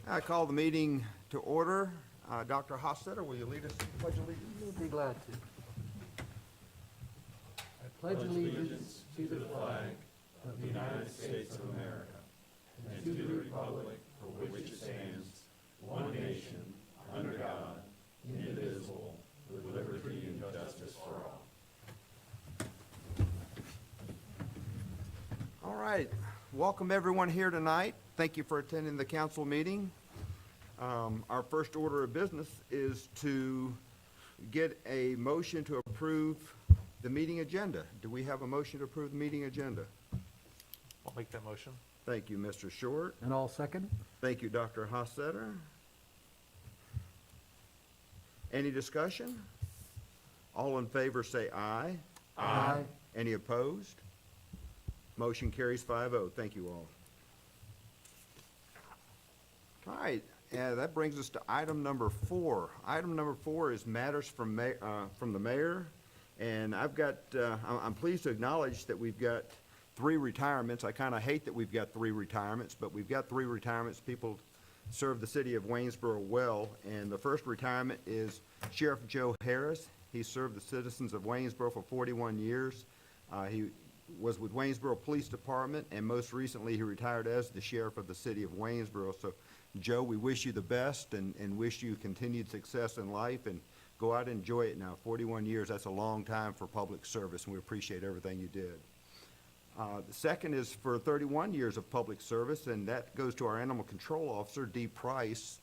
I call the meeting to order. Dr. Hofstetter, will you lead us in the Pledge of Allegiance? We'll be glad to. I pledge allegiance to the flag of the United States of America and to the republic for which it stands, one nation, under God, indivisible, with liberty and justice for all. All right. Welcome everyone here tonight. Thank you for attending the council meeting. Our first order of business is to get a motion to approve the meeting agenda. Do we have a motion to approve the meeting agenda? I'll make that motion. Thank you, Mr. Short. And all second? Thank you, Dr. Hofstetter. Any discussion? All in favor say aye. Aye. Any opposed? Motion carries 5-0. Thank you all. All right, that brings us to item number 4. Item number 4 is matters from the mayor. And I'm pleased to acknowledge that we've got 3 retirements. I kind of hate that we've got 3 retirements, but we've got 3 retirements. People serve the city of Waynesboro well. And the first retirement is Sheriff Joe Harris. He served the citizens of Waynesboro for 41 years. He was with Waynesboro Police Department, and most recently he retired as the sheriff of the city of Waynesboro. So, Joe, we wish you the best and wish you continued success in life, and go out and enjoy it now. 41 years, that's a long time for public service, and we appreciate everything you did. The second is for 31 years of public service, and that goes to our animal control officer, Dee Price.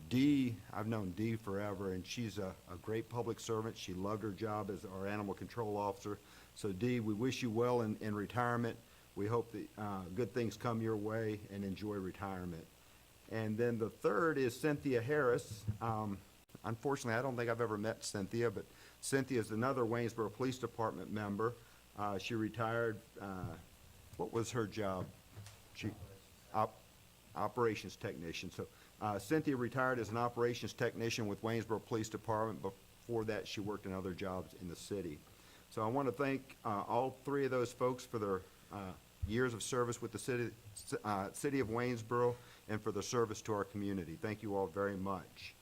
Dee, I've known Dee forever, and she's a great public servant. She loved her job as our animal control officer. So, Dee, we wish you well in retirement. We hope that good things come your way, and enjoy retirement. And then the third is Cynthia Harris. Unfortunately, I don't think I've ever met Cynthia, but Cynthia is another Waynesboro Police Department member. She retired. What was her job? Operations technician. So Cynthia retired as an operations technician with Waynesboro Police Department. Before that, she worked in other jobs in the city. So I want to thank all 3 of those folks for their years of service with the city of Waynesboro and for their service to our community. Thank you all very much.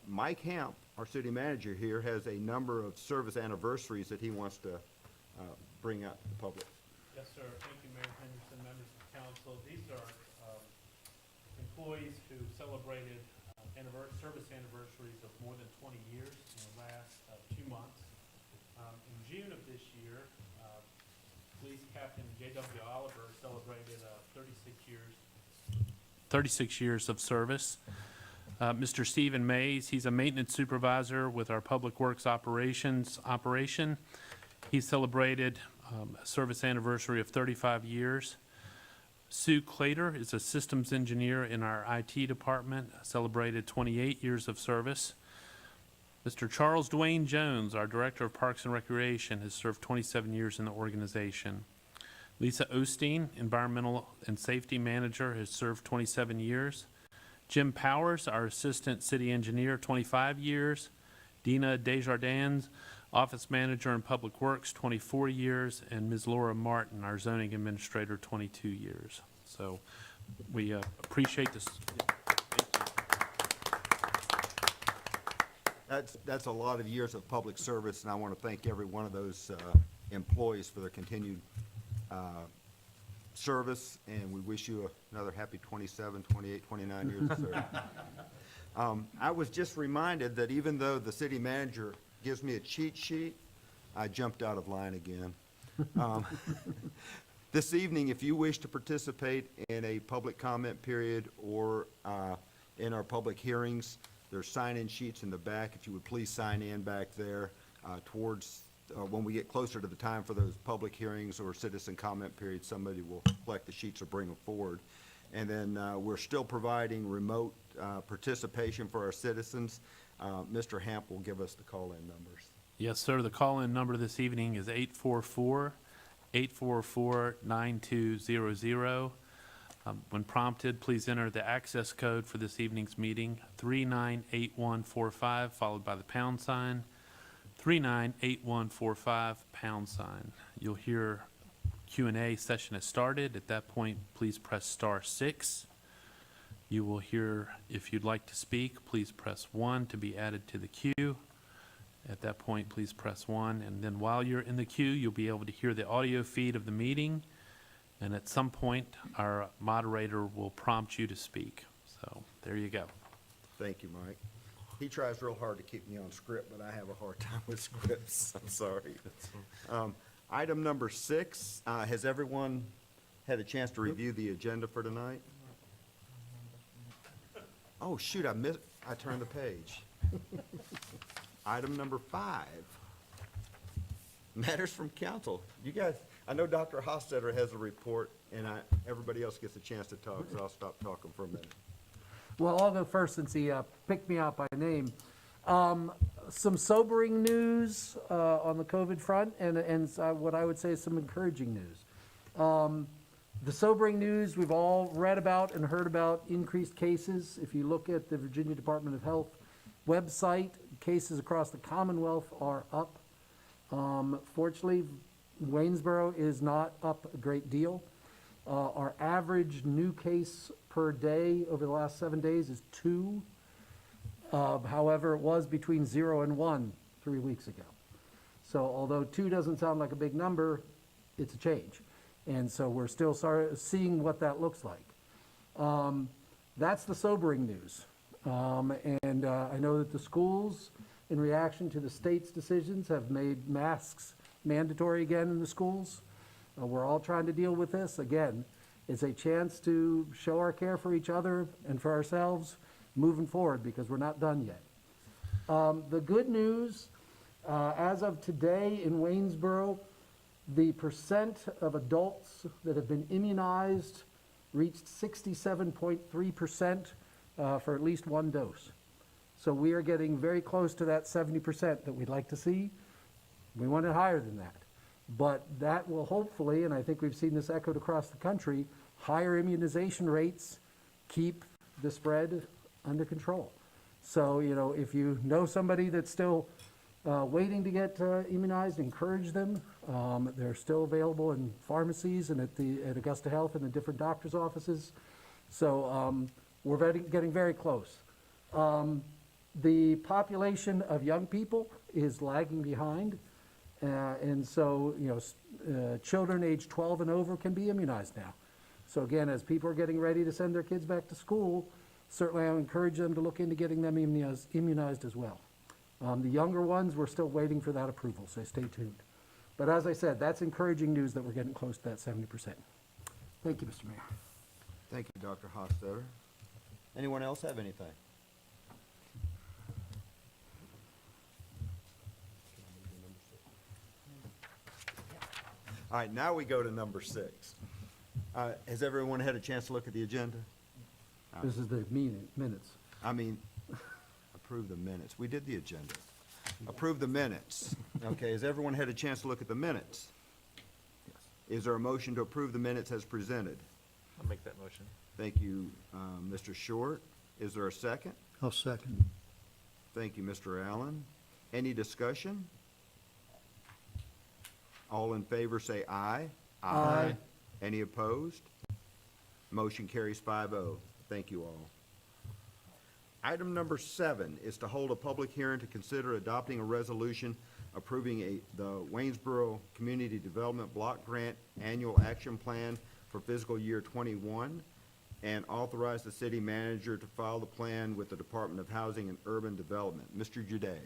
Mike Hamp, our city manager here, has a number of service anniversaries that he wants to bring out to the public. Yes, sir. Thank you, Mayor Henderson, members of the council. These are employees who celebrated service anniversaries of more than 20 years in the last 2 months. In June of this year, Police Captain J.W. Oliver celebrated 36 years of service. Mr. Stephen Mays, he's a maintenance supervisor with our Public Works operation. He celebrated a service anniversary of 35 years. Sue Clater is a systems engineer in our IT department, celebrated 28 years of service. Mr. Charles Dwayne Jones, our Director of Parks and Recreation, has served 27 years in the organization. Lisa Osteen, Environmental and Safety Manager, has served 27 years. Jim Powers, our Assistant City Engineer, 25 years. Dina Desjardins, Office Manager in Public Works, 24 years. And Ms. Laura Martin, our Zoning Administrator, 22 years. So we appreciate this. That's a lot of years of public service, and I want to thank every one of those employees for their continued service, and we wish you another happy 27, 28, 29 years of service. I was just reminded that even though the city manager gives me a cheat sheet, I jumped out of line again. This evening, if you wish to participate in a public comment period or in our public hearings, there's sign-in sheets in the back. If you would please sign in back there towards when we get closer to the time for those public hearings or citizen comment periods, somebody will collect the sheets or bring them forward. And then we're still providing remote participation for our citizens. Mr. Hamp will give us the call-in numbers. Yes, sir. The call-in number this evening is 844-844-9200. When prompted, please enter the access code for this evening's meeting, 398145, followed by the pound sign, 398145, pound sign. You'll hear Q&A session has started. At that point, please press *6. You will hear, if you'd like to speak, please press 1 to be added to the queue. At that point, please press 1, and then while you're in the queue, you'll be able to hear the audio feed of the meeting, and at some point, our moderator will prompt you to speak. So, there you go. Thank you, Mike. He tries real hard to keep me on script, but I have a hard time with scripts. I'm sorry. Item number 6, has everyone had a chance to review the agenda for tonight? Oh, shoot, I turned the page. Item number 5, matters from council. You guys, I know Dr. Hofstadter has a report, and everybody else gets a chance to talk, so I'll stop talking for a minute. Well, I'll go first since he picked me out by name. Some sobering news on the COVID front, and what I would say is some encouraging news. The sobering news we've all read about and heard about increased cases. If you look at the Virginia Department of Health website, cases across the Commonwealth are up. Fortunately, Waynesboro is not up a great deal. Our average new case per day over the last 7 days is 2. However, it was between 0 and 1 3 weeks ago. So although 2 doesn't sound like a big number, it's a change. And so we're still seeing what that looks like. That's the sobering news. And I know that the schools, in reaction to the state's decisions, have made masks mandatory again in the schools. We're all trying to deal with this. Again, it's a chance to show our care for each other and for ourselves moving forward, because we're not done yet. The good news, as of today in Waynesboro, the percent of adults that have been immunized reached 67.3% for at least 1 dose. So we are getting very close to that 70% that we'd like to see. We want it higher than that. But that will hopefully, and I think we've seen this echoed across the country, higher immunization rates keep the spread under control. So, you know, if you know somebody that's still waiting to get immunized, encourage them. They're still available in pharmacies and at Augusta Health and the different doctor's offices. So we're getting very close. The population of young people is lagging behind. And so, you know, children age 12 and over can be immunized now. So again, as people are getting ready to send their kids back to school, certainly I encourage them to look into getting them immunized as well. The younger ones, we're still waiting for that approval, so stay tuned. But as I said, that's encouraging news that we're getting close to that 70%. Thank you, Mr. Mayor. Thank you, Dr. Hofstadter. Anyone else have anything? All right, now we go to number 6. Has everyone had a chance to look at the agenda? This is the minutes. I mean, approve the minutes. We did the agenda. Approve the minutes. Okay, has everyone had a chance to look at the minutes? Is there a motion to approve the minutes as presented? I'll make that motion. Thank you, Mr. Short. Is there a second? I'll second. Thank you, Mr. Allen. Any discussion? All in favor say aye. Aye. Any opposed? Motion carries 5-0. Thank you all. Item number 7 is to hold a public hearing to consider adopting a resolution approving the Waynesboro Community Development Block Grant Annual Action Plan for fiscal year 21 and authorize the city manager to file the plan with the Department of Housing and Urban Development. Mr. Juday.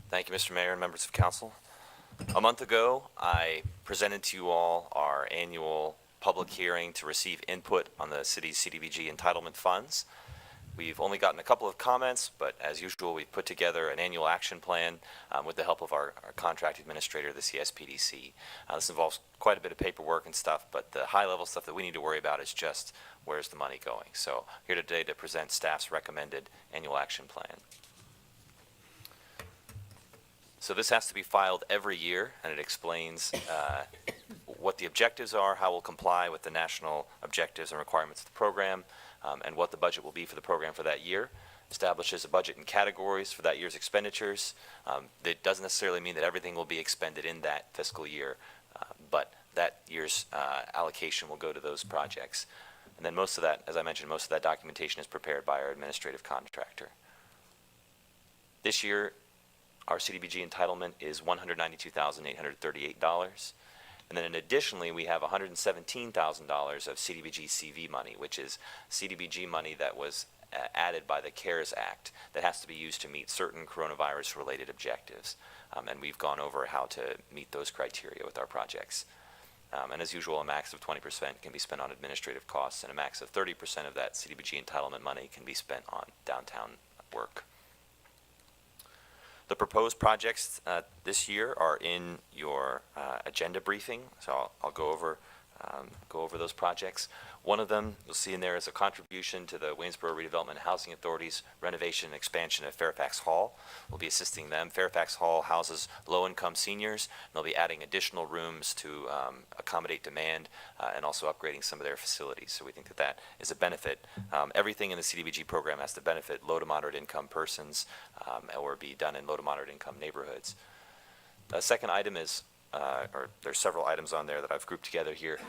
Thank you, Mr. Mayor and members of council. A month ago, I presented to you all our annual public hearing to receive input on the city's CDBG entitlement funds. We've only gotten a couple of comments, but as usual, we've put together an annual action plan with the help of our contract administrator, the CSPDC. This involves quite a bit of paperwork and stuff, but the high-level stuff that we need to worry about is just where's the money going. So here today to present staff's recommended annual action plan. So this has to be filed every year, and it explains what the objectives are, how we'll comply with the national objectives and requirements of the program, and what the budget will be for the program for that year. establishes a budget and categories for that year's expenditures. That doesn't necessarily mean that everything will be expended in that fiscal year, but that year's allocation will go to those projects. And then most of that, as I mentioned, most of that documentation is prepared by our administrative contractor. This year, our CDBG entitlement is $192,838. And then additionally, we have $117,000 of CDBG CV money, which is CDBG money that was added by the CARES Act that has to be used to meet certain coronavirus-related objectives. And we've gone over how to meet those criteria with our projects. And as usual, a max of 20% can be spent on administrative costs, and a max of 30% of that CDBG entitlement money can be spent on downtown work. The proposed projects this year are in your agenda briefing, so I'll go over those projects. One of them you'll see in there is a contribution to the Waynesboro Redevelopment Housing Authority's renovation and expansion of Fairfax Hall. We'll be assisting them. Fairfax Hall houses low-income seniors, and they'll be adding additional rooms to accommodate demand and also upgrading some of their facilities. So we think that that is a benefit. Everything in the CDBG program has to benefit low to moderate income persons or be done in low to moderate income neighborhoods. The second item is or there's several items on there that I've grouped together here.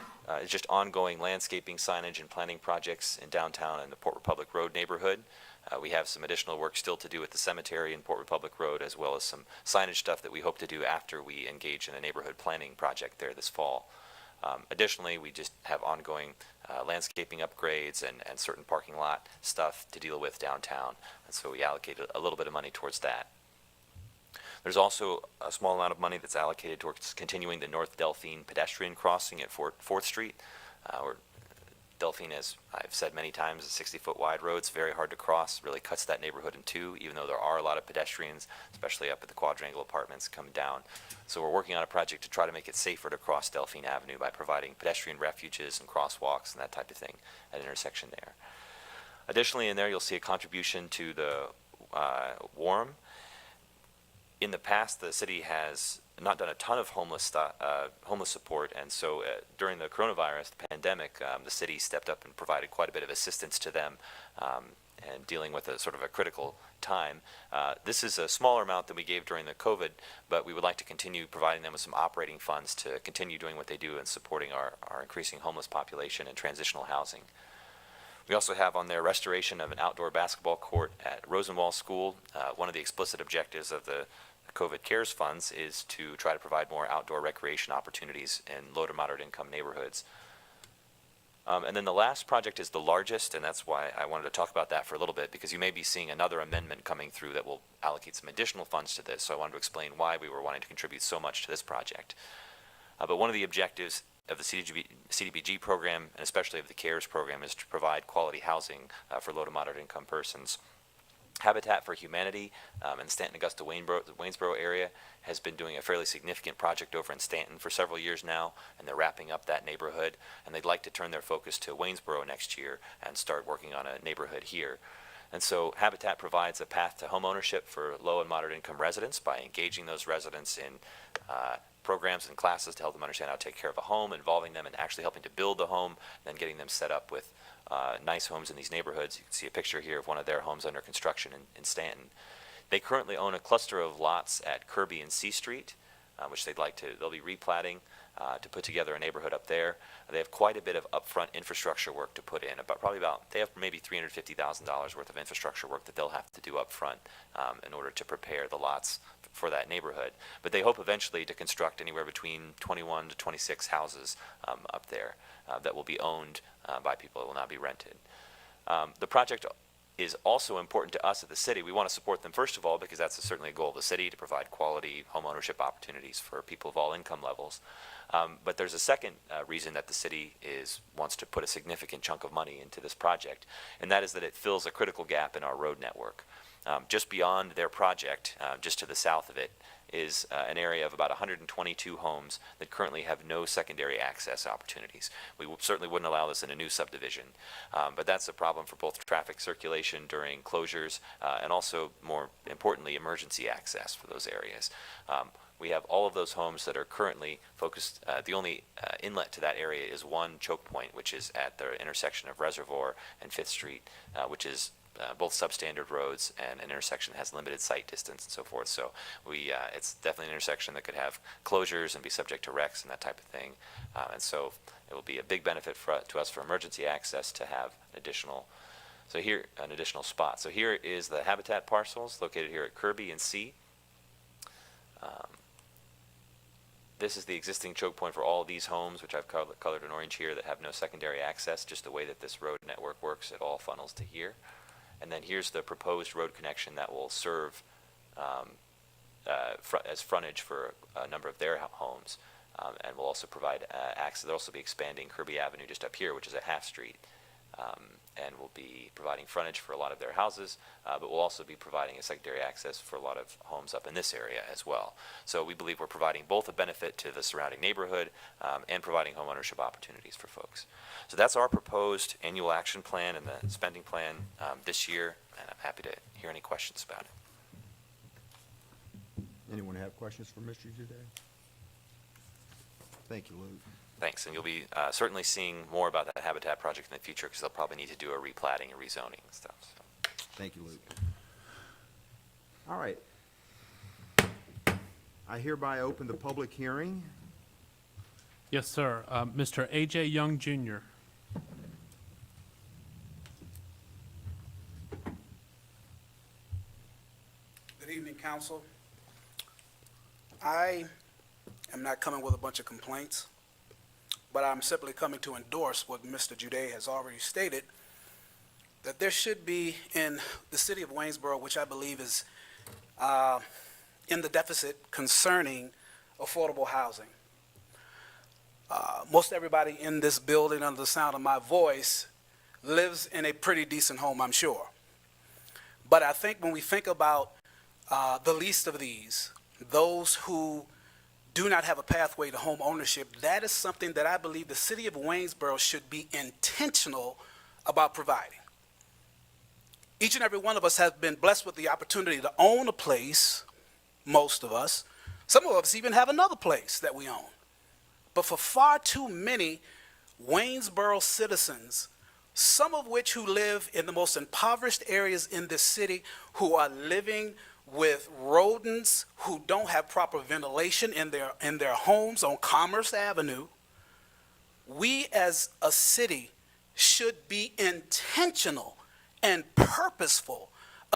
It's just ongoing landscaping, signage, and planning projects in downtown and the Port Republic Road neighborhood. We have some additional work still to do with the cemetery in Port Republic Road, as well as some signage stuff that we hope to do after we engage in a neighborhood planning project there this fall. Additionally, we just have ongoing landscaping upgrades and certain parking lot stuff to deal with downtown, and so we allocate a little bit of money towards that. There's also a small amount of money that's allocated towards continuing the North Delphine pedestrian crossing at 4th Street. Delphine, as I've said many times, is a 60-foot wide road. It's very hard to cross, really cuts that neighborhood in two, even though there are a lot of pedestrians, especially up at the Quadrangle Apartments coming down. So we're working on a project to try to make it safer to cross Delphine Avenue by providing pedestrian refuges and crosswalks and that type of thing at an intersection there. Additionally, in there you'll see a contribution to the WARM. In the past, the city has not done a ton of homeless support, and so during the coronavirus pandemic, the city stepped up and provided quite a bit of assistance to them and dealing with a sort of a critical time. This is a smaller amount than we gave during the COVID, but we would like to continue providing them with some operating funds to continue doing what they do and supporting our increasing homeless population and transitional housing. We also have on there restoration of an outdoor basketball court at Rosenwall School. One of the explicit objectives of the COVID CARES funds is to try to provide more outdoor recreation opportunities in low to moderate income neighborhoods. And then the last project is the largest, and that's why I wanted to talk about that for a little bit, because you may be seeing another amendment coming through that will allocate some additional funds to this, so I wanted to explain why we were wanting to contribute so much to this project. But one of the objectives of the CDBG program, and especially of the CARES program, is to provide quality housing for low to moderate income persons. Habitat for Humanity in the Stanton, Augusta, Waynesboro area has been doing a fairly significant project over in Stanton for several years now, and they're wrapping up that neighborhood, and they'd like to turn their focus to Waynesboro next year and start working on a neighborhood here. And so Habitat provides a path to home ownership for low and moderate income residents by engaging those residents in programs and classes to help them understand how to take care of a home, involving them in actually helping to build the home, and then getting them set up with nice homes in these neighborhoods. You can see a picture here of one of their homes under construction in Stanton. They currently own a cluster of lots at Kirby and C Street, which they'll be replatting to put together a neighborhood up there. They have quite a bit of upfront infrastructure work to put in, they have maybe $350,000 worth of infrastructure work that they'll have to do up front in order to prepare the lots for that neighborhood. But they hope eventually to construct anywhere between 21 to 26 houses up there that will be owned by people. It will not be rented. The project is also important to us at the city. We want to support them, first of all, because that's certainly a goal of the city, to provide quality home ownership opportunities for people of all income levels. But there's a second reason that the city wants to put a significant chunk of money into this project, and that is that it fills a critical gap in our road network. Just beyond their project, just to the south of it, is an area of about 122 homes that currently have no secondary access opportunities. We certainly wouldn't allow this in a new subdivision, but that's a problem for both traffic circulation during closures and also, more importantly, emergency access for those areas. We have all of those homes that are currently focused. The only inlet to that area is one choke point, which is at the intersection of Reservoir and 5th Street, which is both substandard roads and an intersection that has limited sight distance and so forth. So it's definitely an intersection that could have closures and be subject to wrecks and that type of thing. And so it will be a big benefit to us for emergency access to have an additional spot. So here is the habitat parcels located here at Kirby and C. This is the existing choke point for all of these homes, which I've colored in orange here, that have no secondary access. Just the way that this road network works, it all funnels to here. And then here's the proposed road connection that will serve as frontage for a number of their homes, and will also provide access. They'll also be expanding Kirby Avenue just up here, which is a half street, and will be providing frontage for a lot of their houses, but will also be providing a secondary access for a lot of homes up in this area as well. So we believe we're providing both a benefit to the surrounding neighborhood and providing home ownership opportunities for folks. So that's our proposed annual action plan and the spending plan this year, and I'm happy to hear any questions about it. Anyone have questions for Mr. Jude? Thank you, Luke. Thanks, and you'll be certainly seeing more about that habitat project in the future, because they'll probably need to do a replatting and rezoning and stuff. So. Thank you, Luke. All right. I hereby open the public hearing. Yes, sir. Mr. A.J. Young, Jr. Good evening, council. I am not coming with a bunch of complaints, but I'm simply coming to endorse what Mr. Jude has already stated, that there should be in the city of Waynesboro, which I believe is in the deficit concerning affordable housing. Most everybody in this building, under the sound of my voice, lives in a pretty decent home, I'm sure. But I think when we think about the least of these, those who do not have a pathway to home ownership, that is something that I believe the city of Waynesboro should be intentional about providing. Each and every one of us have been blessed with the opportunity to own a place, most of us. Some of us even have another place that we own. But for far too many Waynesboro citizens, some of which who live in the most impoverished areas in this city, who are living with rodents, who don't have proper ventilation in their homes on Commerce Avenue, we as a city should be intentional and purposeful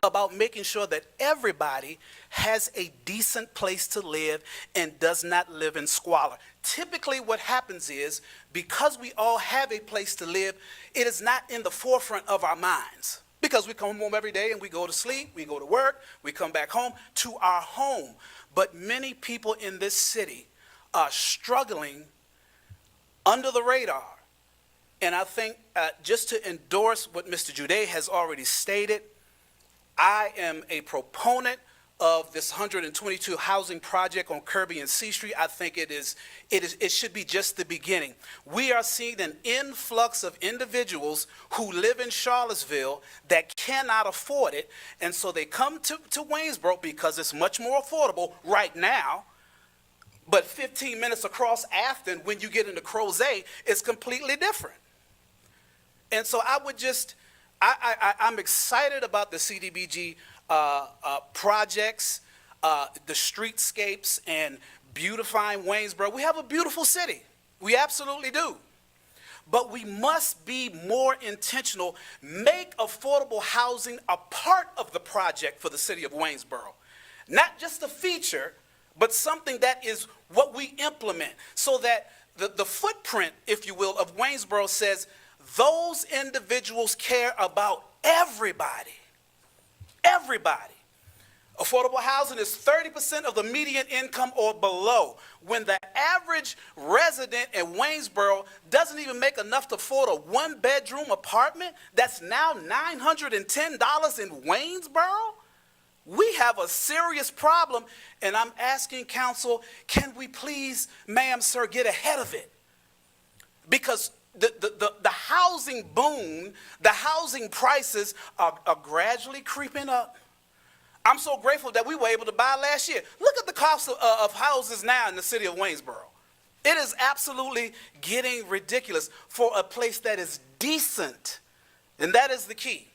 about making sure that everybody has a decent place to live and does not live in squalor. Typically what happens is, because we all have a place to live, it is not in the forefront of our minds. Because we come home every day and we go to sleep, we go to work, we come back home to our home. But many people in this city are struggling under the radar. And I think just to endorse what Mr. Jude has already stated, I am a proponent of this 122 housing project on Kirby and C Street. I think it should be just the beginning. We are seeing an influx of individuals who live in Charlottesville that cannot afford it, and so they come to Waynesboro because it's much more affordable right now. But 15 minutes across Afton, when you get into Crozet, it's completely different. And so I would just, I'm excited about the CDBG projects, the streetscapes, and beautifying Waynesboro. We have a beautiful city. We absolutely do. But we must be more intentional, make affordable housing a part of the project for the city of Waynesboro. Not just a feature, but something that is what we implement, so that the footprint, if you will, of Waynesboro says those individuals care about everybody. Everybody. Affordable housing is 30% of the median income or below. When the average resident in Waynesboro doesn't even make enough to afford a one-bedroom apartment that's now $910 in Waynesboro, we have a serious problem, and I'm asking council, can we please, ma'am, sir, get ahead of it? Because the housing boom, the housing prices are gradually creeping up. I'm so grateful that we were able to buy last year. Look at the cost of houses now in the city of Waynesboro. It is absolutely getting ridiculous for a place that is decent, and that is the key.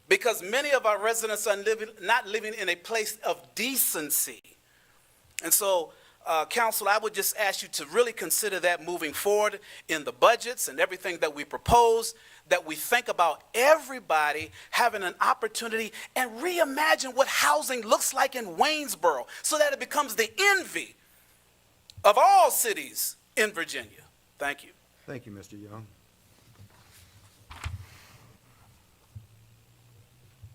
because many of our residents are not living in a place of decency. And so, Council, I would just ask you to really consider that moving forward in the budgets and everything that we propose, that we think about everybody having an opportunity and reimagine what housing looks like in Waynesboro so that it becomes the envy of all cities in Virginia. Thank you. Thank you, Mr. Young.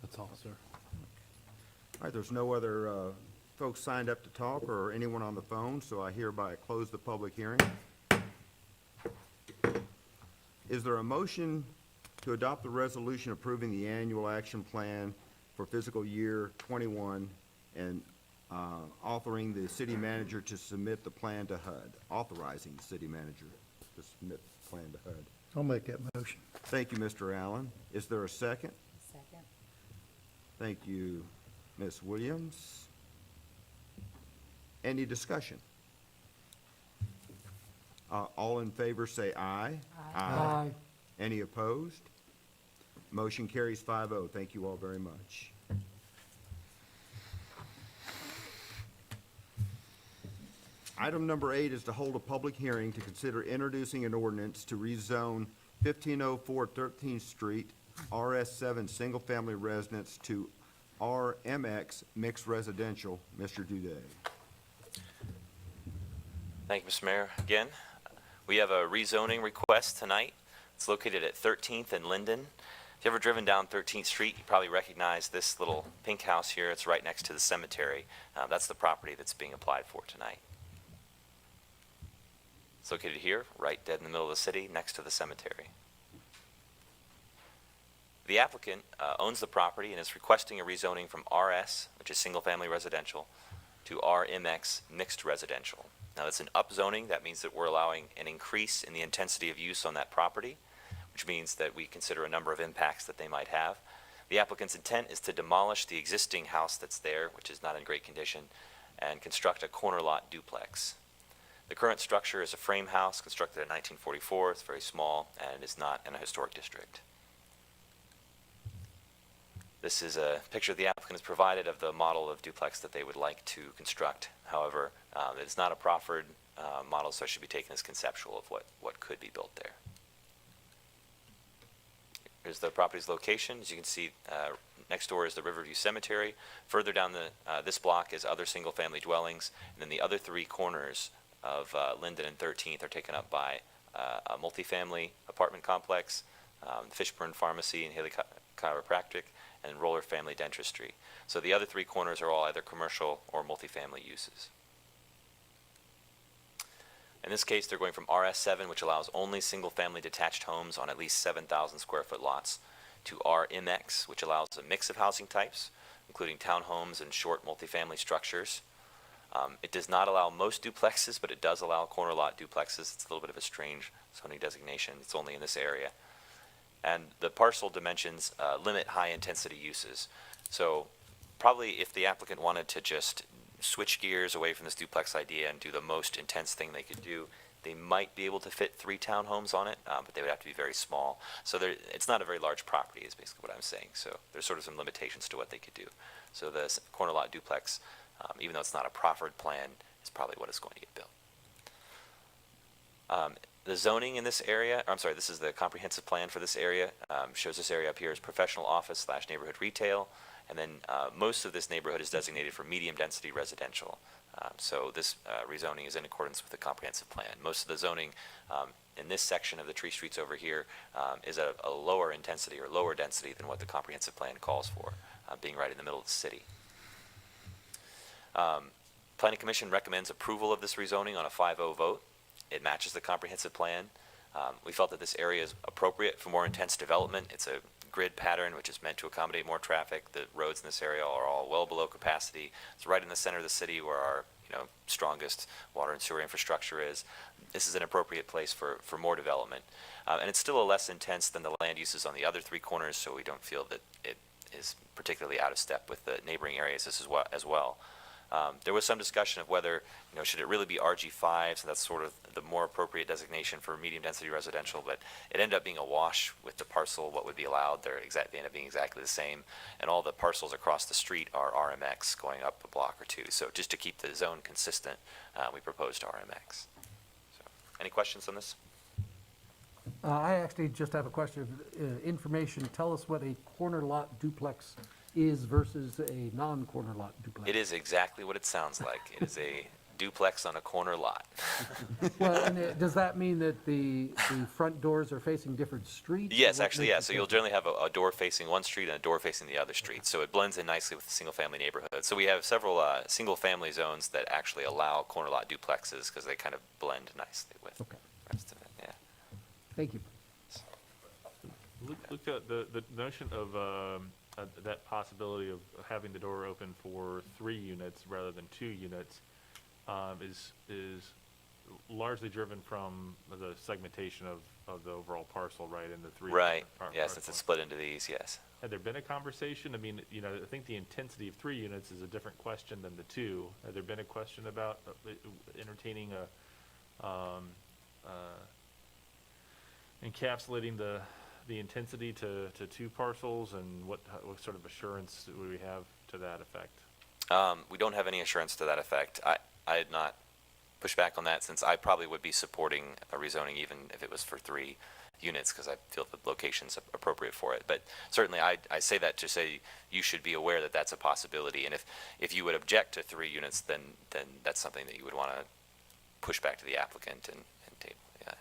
That's all, sir. All right, there's no other folks signed up to talk or anyone on the phone, so I hereby close the public hearing. Is there a motion to adopt the resolution approving the annual action plan for fiscal year 21 and authoring the city manager to submit the plan to HUD, authorizing the city manager to submit the plan to HUD? I'll make that motion. Thank you, Mr. Allen. Is there a second? Second. Thank you, Ms. Williams. Any discussion? All in favor say aye. Aye. Any opposed? Motion carries 5-0. Thank you all very much. Item number 8 is to hold a public hearing to consider introducing an ordinance to rezone 1504 13th Street, RS7 Single Family Residence to RMX Mixed Residential. Mr. Duday. Thank you, Mr. Mayor. Again, we have a rezoning request tonight. It's located at 13th and Linden. If you've ever driven down 13th Street, you probably recognize this little pink house here. It's right next to the cemetery. That's the property that's being applied for tonight. It's located here, right dead in the middle of the city, next to the cemetery. The applicant owns the property and is requesting a rezoning from RS, which is single-family residential, to RMX Mixed Residential. Now, that's an upzoning. That means that we're allowing an increase in the intensity of use on that property, which means that we consider a number of impacts that they might have. The applicant's intent is to demolish the existing house that's there, which is not in great condition, and construct a corner lot duplex. The current structure is a frame house constructed in 1944. It's very small and is not in a historic district. This is a picture the applicant has provided of the model of duplex that they would like to construct. However, it's not a proffered model, so it should be taken as conceptual of what could be built there. Here's the property's location. As you can see, next door is the Riverview Cemetery. Further down this block is other single-family dwellings, and then the other three corners of Linden and 13th are taken up by a multifamily apartment complex, Fishburne Pharmacy and Haley Chiropractic, and Roller Family Dentistry. So the other three corners are all either commercial or multifamily uses. In this case, they're going from RS7, which allows only single-family detached homes on at least 7,000 square foot lots, to RMX, which allows a mix of housing types, including townhomes and short multifamily structures. It does not allow most duplexes, but it does allow corner lot duplexes. It's a little bit of a strange zoning designation. It's only in this area. And the parcel dimensions limit high-intensity uses. So probably if the applicant wanted to just switch gears away from this duplex idea and do the most intense thing they could do, they might be able to fit 3 townhomes on it, but they would have to be very small. So it's not a very large property is basically what I'm saying. So there's sort of some limitations to what they could do. So the corner lot duplex, even though it's not a proffered plan, is probably what is going to get built. The zoning in this area, I'm sorry, this is the comprehensive plan for this area, shows this area up here as professional office / neighborhood retail, and then most of this neighborhood is designated for medium density residential. So this rezoning is in accordance with the comprehensive plan. Most of the zoning in this section of the tree streets over here is a lower intensity or lower density than what the comprehensive plan calls for, being right in the middle of the city. Planning Commission recommends approval of this rezoning on a 5-0 vote. It matches the comprehensive plan. We felt that this area is appropriate for more intense development. It's a grid pattern which is meant to accommodate more traffic. The roads in this area are all well below capacity. It's right in the center of the city where our strongest water and sewer infrastructure is. This is an appropriate place for more development. And it's still less intense than the land uses on the other 3 corners, so we don't feel that it is particularly out of step with the neighboring areas as well. There was some discussion of whether, should it really be RG5, so that's sort of the more appropriate designation for medium-density residential, but it ended up being a wash with the parcel, what would be allowed. They end up being exactly the same, and all the parcels across the street are RMX going up a block or two. So just to keep the zone consistent, we proposed RMX. So, any questions on this? I actually just have a question, information, tell us what a corner lot duplex is versus a non-corner lot duplex. It is exactly what it sounds like. It is a duplex on a corner lot. Well, and does that mean that the front doors are facing different streets? Yes, What actually, makes yeah. it So you'll different? generally have a door facing one street and a door facing the other street. So it blends in nicely with the single-family neighborhood. So we have several single-family zones that actually allow corner lot duplexes because they kind of blend nicely with Okay. the rest of it. Yeah. Thank you. Look at the notion of that possibility of having the door open for 3 units rather than 2 units is largely driven from the segmentation of the overall parcel, right, in the 3. Right. Yes, it's split into these. Yes. Had there been a conversation? I mean, I think the intensity of 3 units is a different question than the 2. Had there been a question about entertaining encapsulating the intensity to 2 parcels, and what sort of assurance would we have to that effect? We don't have any assurance to that effect. I had not pushed back on that since I probably would be supporting a rezoning even if it was for 3 units because I feel the location's appropriate for it. But certainly I say that to say you should be aware that that's a possibility. And if you would object to 3 units, then that's something that you would want to push back to the applicant and table. Yeah.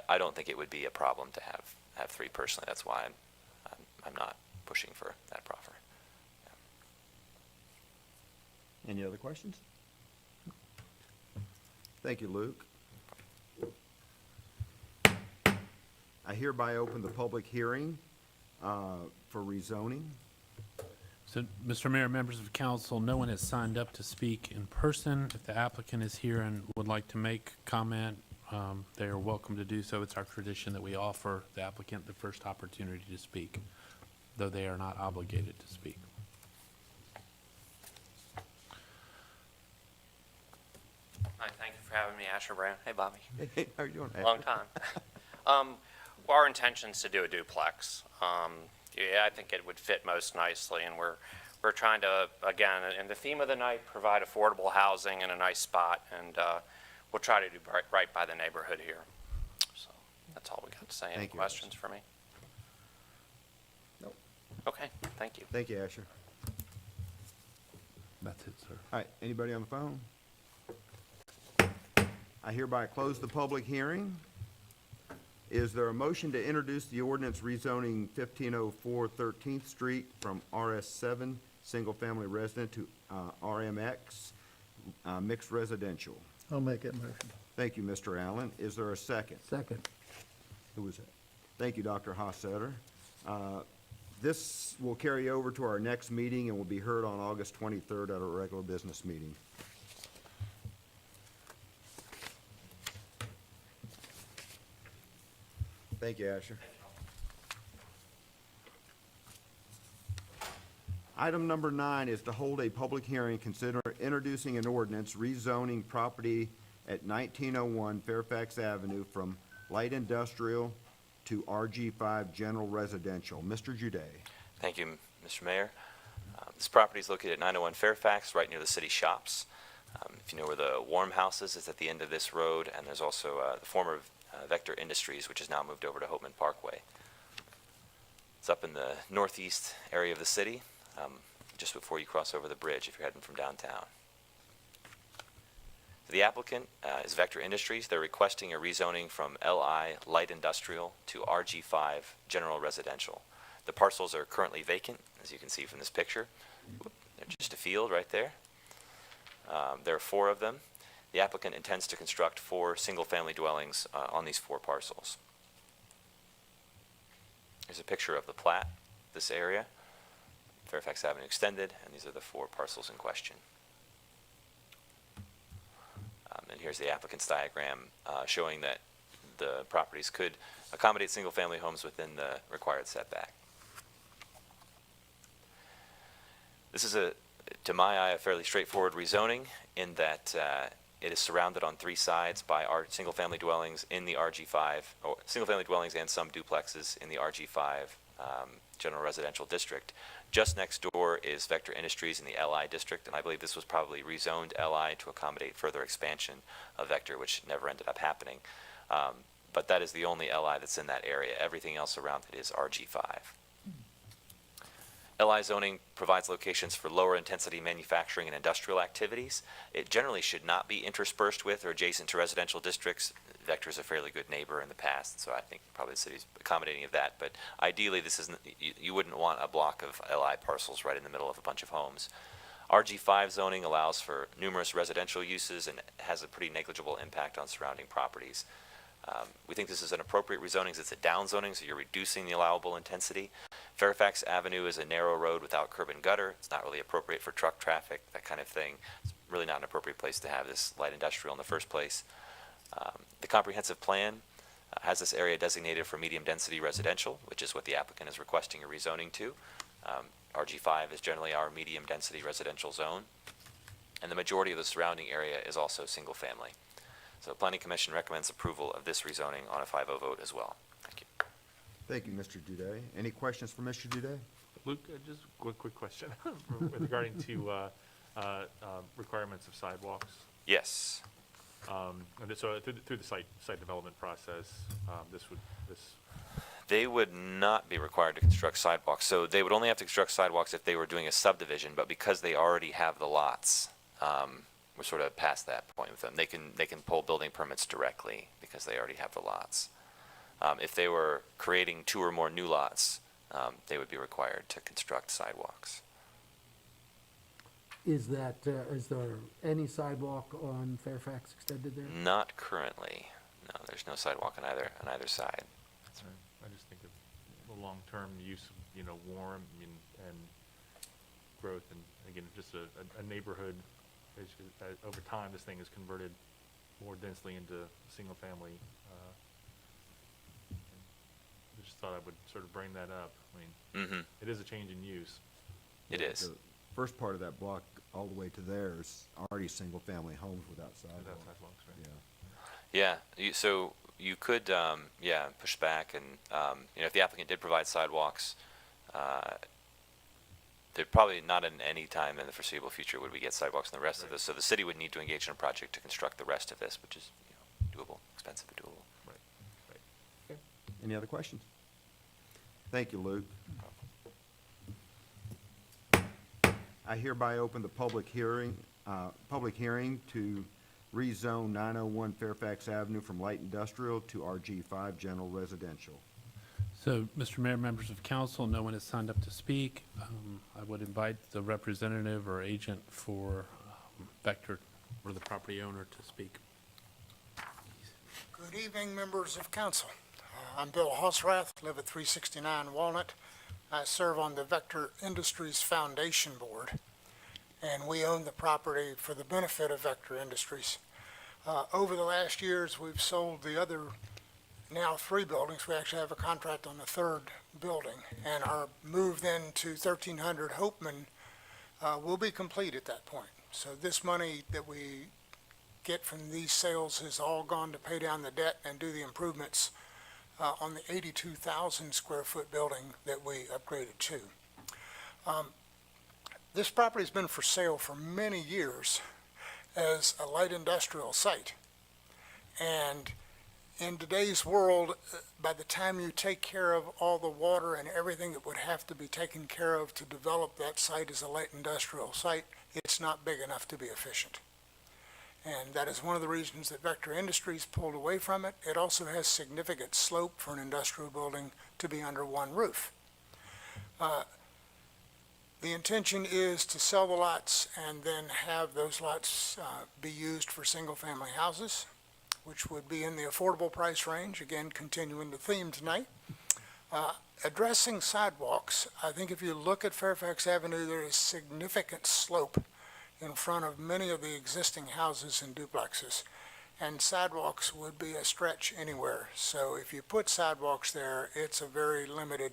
I don't think it would be a problem to have 3 personally. That's why I'm not pushing for that proffer. Any other questions? Thank you, Luke. I hereby open the public hearing for rezoning. So, Mr. Mayor, members of council, no one has signed up to speak in person. If the applicant is here and would like to make comment, they are welcome to do so. It's our tradition that we offer the applicant the first opportunity to speak, though they are not obligated to speak. Hi, thank you for having me, Asher Brown. Hey, Bobby. Hey, how are you doing? Long time. Well, our intention's to do a duplex. Yeah, I think it would fit most nicely, and we're trying to, again, in the theme of the night, provide affordable housing in a nice spot, and we'll try to do right by the neighborhood here. So that's all we got to say. Any Thank you, questions for me? Nope. Okay, thank you. Thank you, Asher. That's it, sir. All right, anybody on the phone? I hereby close the public hearing. Is there a motion to introduce the ordinance rezoning 1504 13th Street from RS7, single-family resident, to RMX, mixed residential? I'll make that motion. Thank you, Mr. Allen. Is there a second? Second. Who was that? Thank you, Dr. Hossetter. This will carry over to our next meeting and will be heard on August 23rd at a regular business meeting. Thank you, Asher. Item number 9 is to hold a public hearing, consider introducing an ordinance rezoning property at 1901 Fairfax Avenue from light industrial to Rg5 general residential. Mr. Juday. Thank you, Mr. Mayor. This property is located at 901 Fairfax, right near the city shops. If you know where the Warm House is, it's at the end of this road, and there's also the former Vector Industries, which is now moved over to Hopeman Parkway. It's up in the northeast area of the city, just before you cross over the bridge if you're heading from downtown. The applicant is Vector Industries. They're requesting a rezoning from LI Light Industrial to RG5 General Residential. The parcels are currently vacant, as you can see from this picture. They're just a field right there. There are 4 of them. The applicant intends to construct 4 single-family dwellings on these 4 parcels. Here's a picture of the plat, this area, Fairfax Avenue extended, and these are the 4 parcels in question. And here's the applicant's diagram showing that the properties could accommodate single-family homes within the required setback. This is to my eye, a fairly straightforward rezoning in that it is surrounded on three sides by our single-family dwellings in the RG5, or single-family dwellings and some duplexes in the RG5 general residential district. Just next door is Vector Industries in the LI district, and I believe this was probably rezoned LI to accommodate further expansion of Vector, which never ended up happening. But that is the only LI that's in that area. Everything else around it is RG5. LI zoning provides locations for lower intensity manufacturing and industrial activities. It generally should not be interspersed with or adjacent to residential districts. Vector is a fairly good neighbor in the past, so I think probably the city's accommodating of that. But ideally, this isn't, you wouldn't want a block of LI parcels right in the middle of a bunch of homes. Rg5 zoning allows for numerous residential uses and has a pretty negligible impact on surrounding properties. We think this is an appropriate rezoning as it's a down zoning, so you're reducing the allowable intensity. Fairfax Avenue is a narrow road without curb and gutter. It's not really appropriate for truck traffic, that kind of thing. It's really not an appropriate place to have this light industrial in the first place. The comprehensive plan has this area designated for medium density residential, which is what the applicant is requesting a rezoning to. RG5 is generally our medium density residential zone, and the majority of the surrounding area is also single family. So the Planning Commission recommends approval of this rezoning on a 5-0 vote as well. Thank you. Thank you, Mr. Duday. Any questions for Mr. Duday? Luke, just a quick question regarding to requirements of sidewalks. Yes. And so through the site development process, They would not be required to construct sidewalks. So they would only have to construct sidewalks if they were doing a subdivision, but because they already have the lots, we're sort of past that point with them. They can pull building permits directly because they already have the lots. If they were creating 2 or more new lots, they would be required to construct sidewalks. Is there any sidewalk on Fairfax extended there? Not currently. No, there's no sidewalk on either side. I just think of the long-term use of, warm and growth, and again, just a neighborhood. Over time, this thing is converted more densely into single-family. I just thought I would sort of bring that up. I mean, It is a change in use. It is. The first part of that block all the way to there is already single-family homes without sidewalks. Without sidewalks, right? Yeah. Yeah, so you could, push back and, if the applicant did provide sidewalks, they're probably not in any time in the foreseeable future would we get sidewalks in the rest of this. So the city would need to engage in a project to construct the rest of this, which is, doable, expensive but doable. Right. Any other questions? Thank you, Luke. I hereby open the public hearing to rezone 901 Fairfax Avenue from light industrial to RG5 general residential. So, Mr. Mayor, members of council, no one has signed up to speak. I would invite the representative or agent for Vector or the property owner to speak. Good evening, members of council. I'm Bill Hosrath, live at 369 Walnut. I serve on the Vector Industries Foundation Board, and we own the property for the benefit of Vector Industries. Over the last years, we've sold the other now 3 buildings. We actually have a contract on the 3rd building, and our move then to 1300 Hopeman will be complete at that point. So this money that we get from these sales has all gone to pay down the debt and do the improvements on the 82,000 square foot building that we upgraded to. This property's been for sale for many years as a light industrial site. And in today's world, by the time you take care of all the water and everything that would have to be taken care of to develop that site as a light industrial site, it's not big enough to be efficient. And that is one of the reasons that Vector Industries pulled away from it. It also has significant slope for an industrial building to be under one roof. The intention is to sell the lots and then have those lots be used for single-family houses, which would be in the affordable price range, again, continuing the theme tonight. Addressing sidewalks, I think if you look at Fairfax Avenue, there is significant slope in front of many of the existing houses and duplexes, and sidewalks would be a stretch anywhere. So if you put sidewalks there, it's a very limited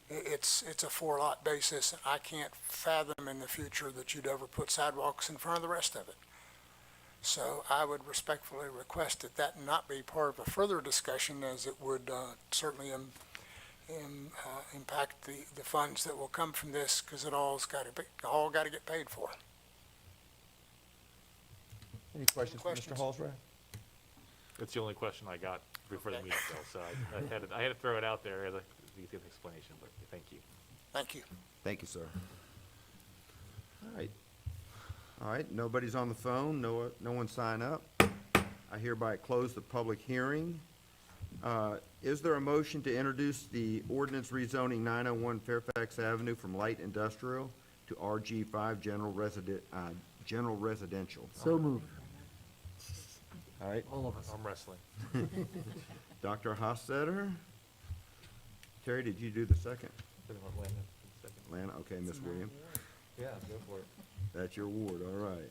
It's a 4-lot basis. I can't fathom in the future that you'd ever put sidewalks in front of the rest of it. So I would respectfully request that that not be part of a further discussion, as it would certainly impact the funds that will come from this, because it all got to get paid for. Any questions for Mr. questions? Halsrath? That's the only question I got before the Okay. meeting, Bill, so I had to throw it out there as a, to get an explanation, but thank you. Thank you. Thank you, sir. All right. All right, nobody's on the phone, no one sign up. I hereby close the public hearing. Is there a motion to introduce the ordinance rezoning 901 Fairfax Avenue from light industrial to Rg5 general residential? So moved, All right, all of us. I'm wrestling. Dr. Hossetter? Terry, did you do the second? Lana, okay, Ms. Williams. Yeah, go for it. That's your ward, all right.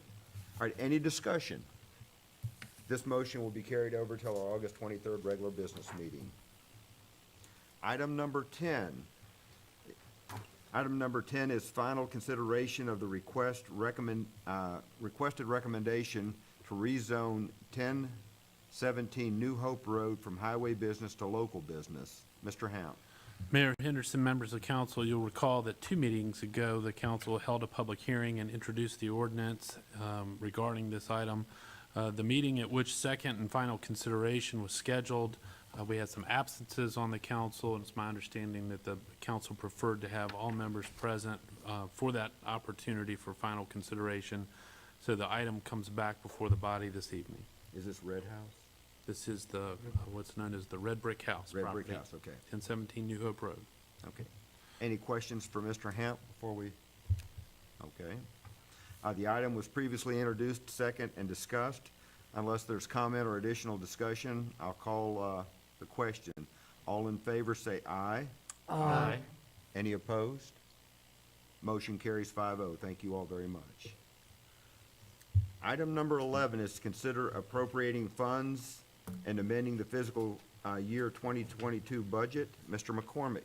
All right, any discussion? This motion will be carried over till our August 23rd regular business meeting. Item number 10. Item number 10 is final consideration of the requested recommendation to rezone 1017 New Hope Road from highway business to local business. Mr. Hamp. Mayor Henderson, members of council, you'll recall that 2 meetings ago, the council held a public hearing and introduced the ordinance regarding this item. The meeting at which second and final consideration was scheduled, we had some absences on the council, and it's my understanding that the council preferred to have all members present for that opportunity for final consideration. So the item comes back before the body this evening. Is this Red House? This is the, what's known as the Red Brick House Red Brick property, House, okay, 1017 New Hope Road. okay. Any questions for Mr. Hamp before we, okay. The item was previously introduced, second, and discussed. Unless there's comment or additional discussion, I'll call the question. All in favor, say aye. Aye. Any opposed? Motion carries 5-0. Thank you all very much. Item number 11 is to consider appropriating funds and amending the fiscal year 2022 budget. Mr. McCormick.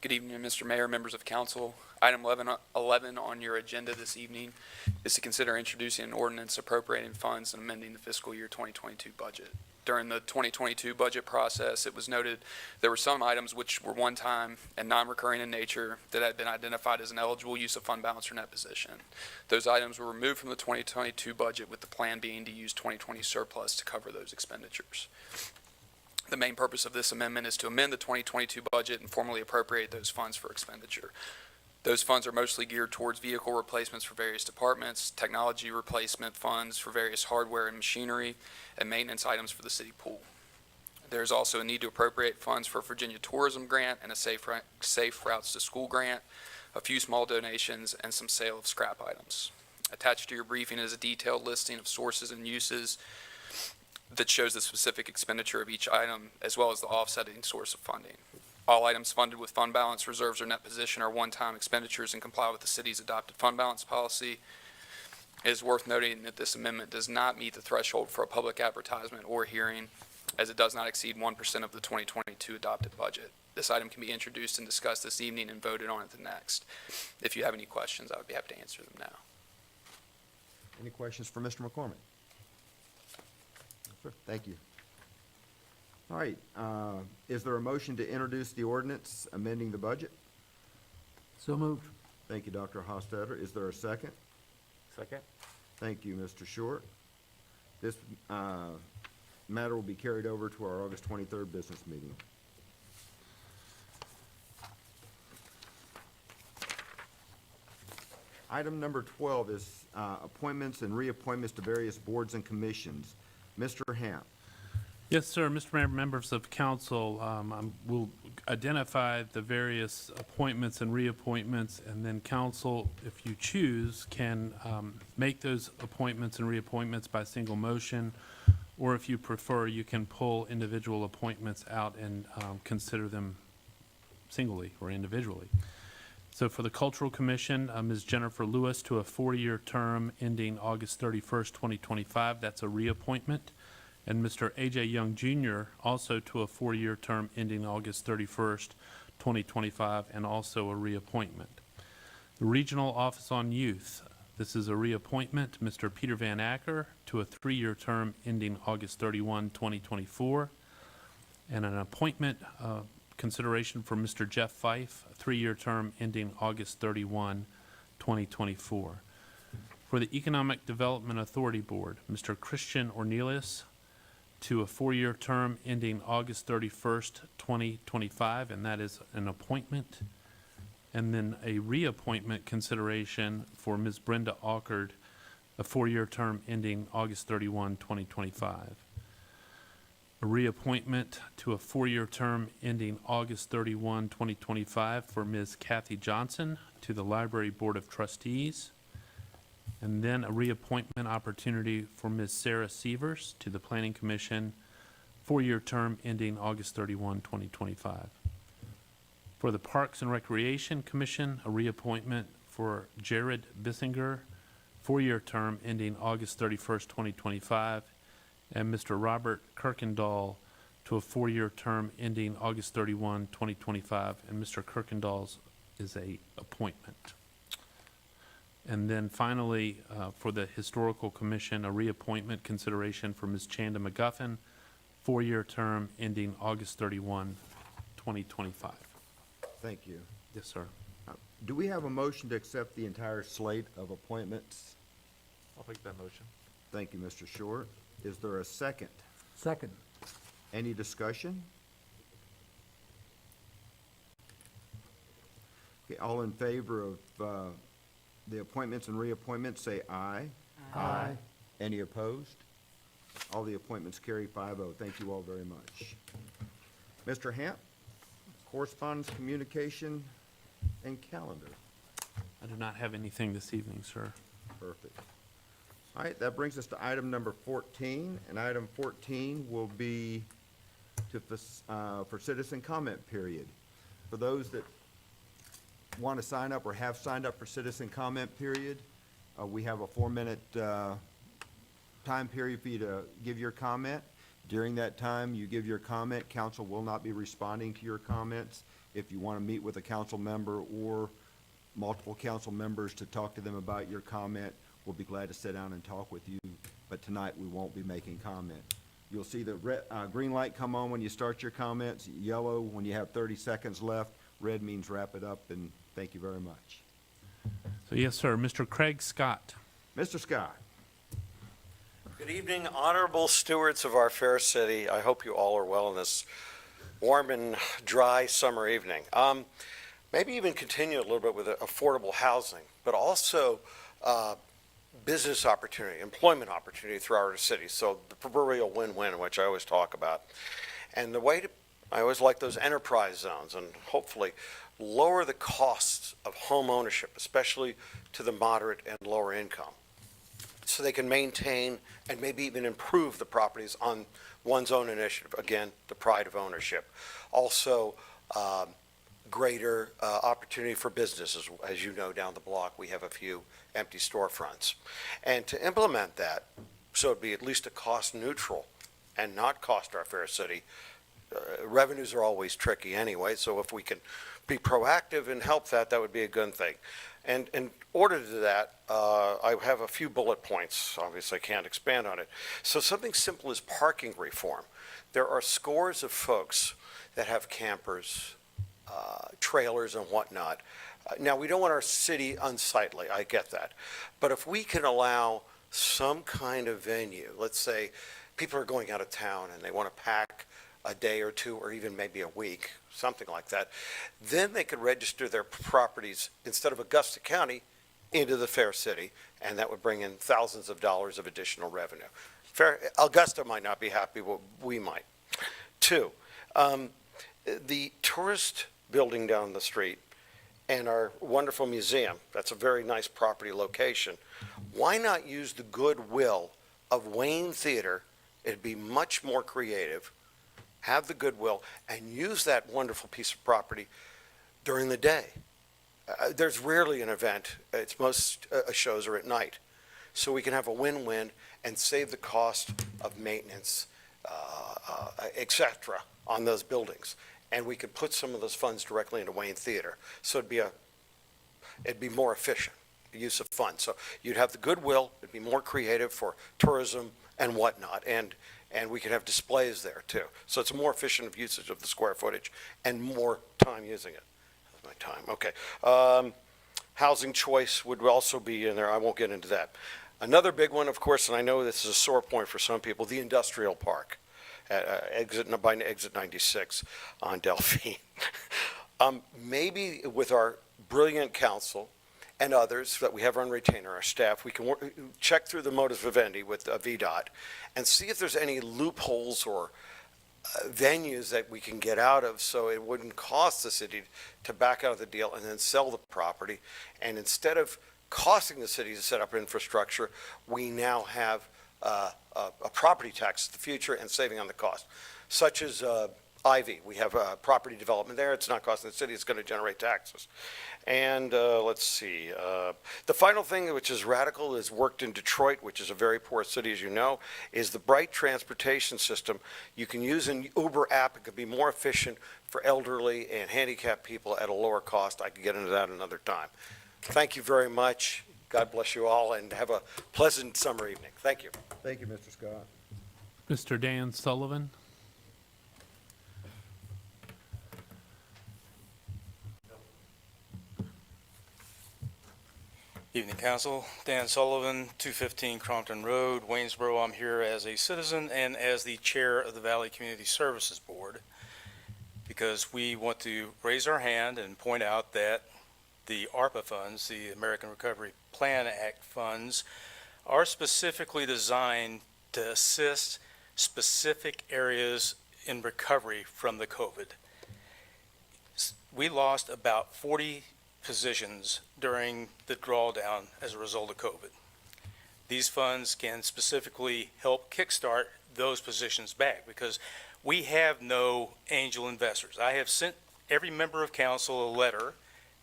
Good evening, Mr. Mayor, members of council. Item 11 on your agenda this evening is to consider introducing an ordinance appropriating funds and amending the fiscal year 2022 budget. During the 2022 budget process, it was noted there were some items which were one-time and non-recurring in nature that had been identified as an eligible use of fund balance or net position. Those items were removed from the 2022 budget, with the plan being to use 2020 surplus to cover those expenditures. The main purpose of this amendment is to amend the 2022 budget and formally appropriate those funds for expenditure. Those funds are mostly geared towards vehicle replacements for various departments, technology replacement funds for various hardware and machinery, and maintenance items for the city pool. There's also a need to appropriate funds for a Virginia Tourism Grant and a Safe Routes to School Grant, a few small donations, and some sale of scrap items. Attached to your briefing is a detailed listing of sources and uses that shows the specific expenditure of each item, as well as the offsetting source of funding. All items funded with fund balance, reserves, or net position are one-time expenditures and comply with the city's adopted fund balance policy. It is worth noting that this amendment does not meet the threshold for a public advertisement or hearing, as it does not exceed 1% of the 2022 adopted budget. This item can be introduced and discussed this evening and voted on at the next. If you have any questions, I would be happy to answer them now. Any questions for Mr. McCormick? Sure, thank you. All right, is there a motion to introduce the ordinance amending the budget? So moved. Thank you, Dr. Hostetler. Is there a second? Second? Thank you, Mr. Short. This matter will be carried over to our August 23rd business meeting. Item number 12 is appointments and reappointments to various boards and commissions. Mr. Hamp. Yes, sir. Mr. Mayor, members of council, we'll identify the various appointments and reappointments, and then council, if you choose, can make those appointments and reappointments by single motion, or if you prefer, you can pull individual appointments out and consider them singly or individually. So for the Cultural Commission, Ms. Jennifer Lewis to a 4-year term ending August 31st, 2025. That's a reappointment. and Mr. A.J. Young Jr. also to a 4-year term ending August 31st, 2025, and also a reappointment. The Regional Office on Youth, this is a reappointment, Mr. Peter Van Acker to a 3-year term ending August 31, 2024, and an appointment consideration for Mr. Jeff Fife, a 3-year term ending August 31, 2024. For the Economic Development Authority Board, Mr. Christian Ornelas to a 4-year term ending August 31st, 2025, and that is an appointment. And then a reappointment consideration for Ms. Brenda Aukard, a 4-year term ending August 31, 2025. A reappointment to a 4-year term ending August 31, 2025 for Ms. Kathy Johnson to the Library Board of Trustees. And then a reappointment opportunity for Ms. Sarah Severs to the Planning Commission, 4-year term ending August 31, 2025. For the Parks and Recreation Commission, a reappointment for Jared Bissinger, 4-year term ending August 31st, 2025, and Mr. Robert Kirkendall to a 4-year term ending August 31, 2025, and Mr. Kirkendall's is a appointment. And then finally, for the Historical Commission, a reappointment consideration for Ms. Chanda McGuffin, 4-year term ending August 31, 2025. Thank you. Yes, sir. Do we have a motion to accept the entire slate of appointments? I'll make that motion. Thank you, Mr. Short. Is there a second? Second. Any discussion? Okay, all in favor of the appointments and reappointments, say aye. Aye. Any opposed? All the appointments carry 5-0. Thank you all very much. Mr. Hamp, correspondence, communication, and calendar. I do not have anything this evening, sir. Perfect. All right, that brings us to item number 14, and item 14 will be for citizen comment period. For those that want to sign up or have signed up for citizen comment period, we have a 4-minute time period for you to give your comment. During that time, you give your comment, council will not be responding to your comments. If you want to meet with a council member or multiple council members to talk to them about your comment, we'll be glad to sit down and talk with you, but tonight we won't be making comment. You'll see the green light come on when you start your comments, yellow when you have 30 seconds left, red means wrap it up, and thank you very much. So, yes, sir. Mr. Craig Scott. Mr. Scott. Good evening, honorable stewards of our fair city. I hope you all are well in this warm and dry summer evening. Maybe even continue a little bit with affordable housing, but also business opportunity, employment opportunity throughout our city. So the proverbial win-win, which I always talk about. And I always like those enterprise zones and hopefully lower the costs of home ownership, especially to the moderate and lower income, so they can maintain and maybe even improve the properties on one's own initiative. Again, the pride of ownership. Also, greater opportunity for businesses. As you know, down the block, we have a few empty storefronts. And to implement that, so it'd be at least a cost neutral and not cost our fair city. Revenues are always tricky anyway, so if we can be proactive and help that, that would be a good thing. And in order to do that, I have a few bullet points. Obviously, I can't expand on it. So something simple as parking reform. There are scores of folks that have campers, trailers and whatnot. Now, we don't want our city unsightly. I get that. But if we can allow some kind of venue, let's say people are going out of town and they want to pack a day or two or even maybe a week, something like that, then they could register their properties instead of Augusta County into the fair city, and that would bring in thousands of dollars of additional revenue. Augusta might not be happy, but we might. Two, the tourist building down the street and our wonderful museum, that's a very nice property location. Why not use the goodwill of Wayne Theater? It'd be much more creative. Have the goodwill and use that wonderful piece of property during the day. There's rarely an event. It's most shows are at night. So we can have a win-win and save the cost of maintenance et cetera, on those buildings. And we could put some of those funds directly into Wayne Theater. So it'd be more efficient use of funds. So you'd have the goodwill, it'd be more creative for tourism and whatnot, and we could have displays there too. So it's a more efficient usage of the square footage and more time using it. That's my time, okay. Housing choice would also be in there, I won't get into that. Another big one, of course, and I know this is a sore point for some people, the industrial park at by exit 96 on Delphine. Maybe with our brilliant council and others that we have on retainer, our staff, we can check through the modus vivendi with VDOT and see if there's any loopholes or venues that we can get out of so it wouldn't cost the city to back out of the deal and then sell the property. And instead of costing the city to set up infrastructure, we now have a property tax in the future and saving on the cost, such as Ivy. We have property development there. It's not costing the city. It's going to generate taxes. And let's see. The final thing, which is radical, is worked in Detroit, which is a very poor city, as you know, is the Bright transportation system. You can use an Uber app. It could be more efficient for elderly and handicapped people at a lower cost. I could get into that another time. Thank you very much. God bless you all, and have a pleasant summer evening. Thank you. Thank you, Mr. Scott. Mr. Dan Sullivan? Evening, Council. Dan Sullivan, 215 Crompton Road, Waynesboro. I'm here as a citizen and as the chair of the Valley Community Services Board because we want to raise our hand and point out that the ARPA funds, the American Recovery Plan Act funds, are specifically designed to assist specific areas in recovery from the COVID. We lost about 40 positions during the drawdown as a result of COVID. These funds can specifically help kickstart those positions back because we have no angel investors. I have sent every member of council a letter,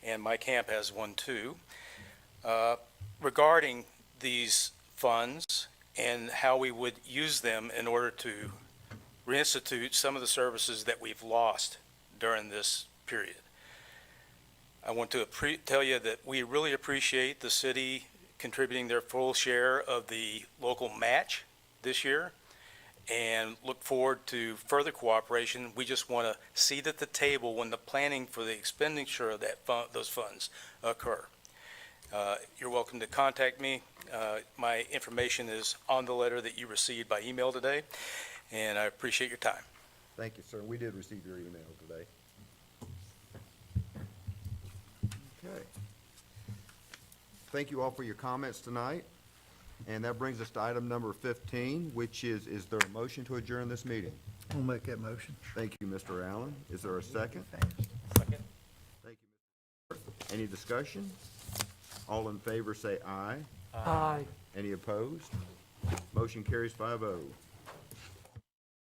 and my camp has one too, regarding these funds and how we would use them in order to reinstitute some of the services that we've lost during this period. I want to tell you that we really appreciate the city contributing their full share of the local match this year and look forward to further cooperation. We just want a seat at the table when the planning for the expenditure of those funds occur. You're welcome to contact me. My information is on the letter that you received by email today, and I appreciate your time. Thank you, sir. We did receive your email today. Okay. Thank you all for your comments tonight. And that brings us to item number 15, which is there a motion to adjourn this meeting? I'll make that motion. Thank you, Mr. Allen. Is there a second? Second. Thank you, Mr. Any discussion? All in favor say aye. Aye. Any opposed? Motion carries 5-0.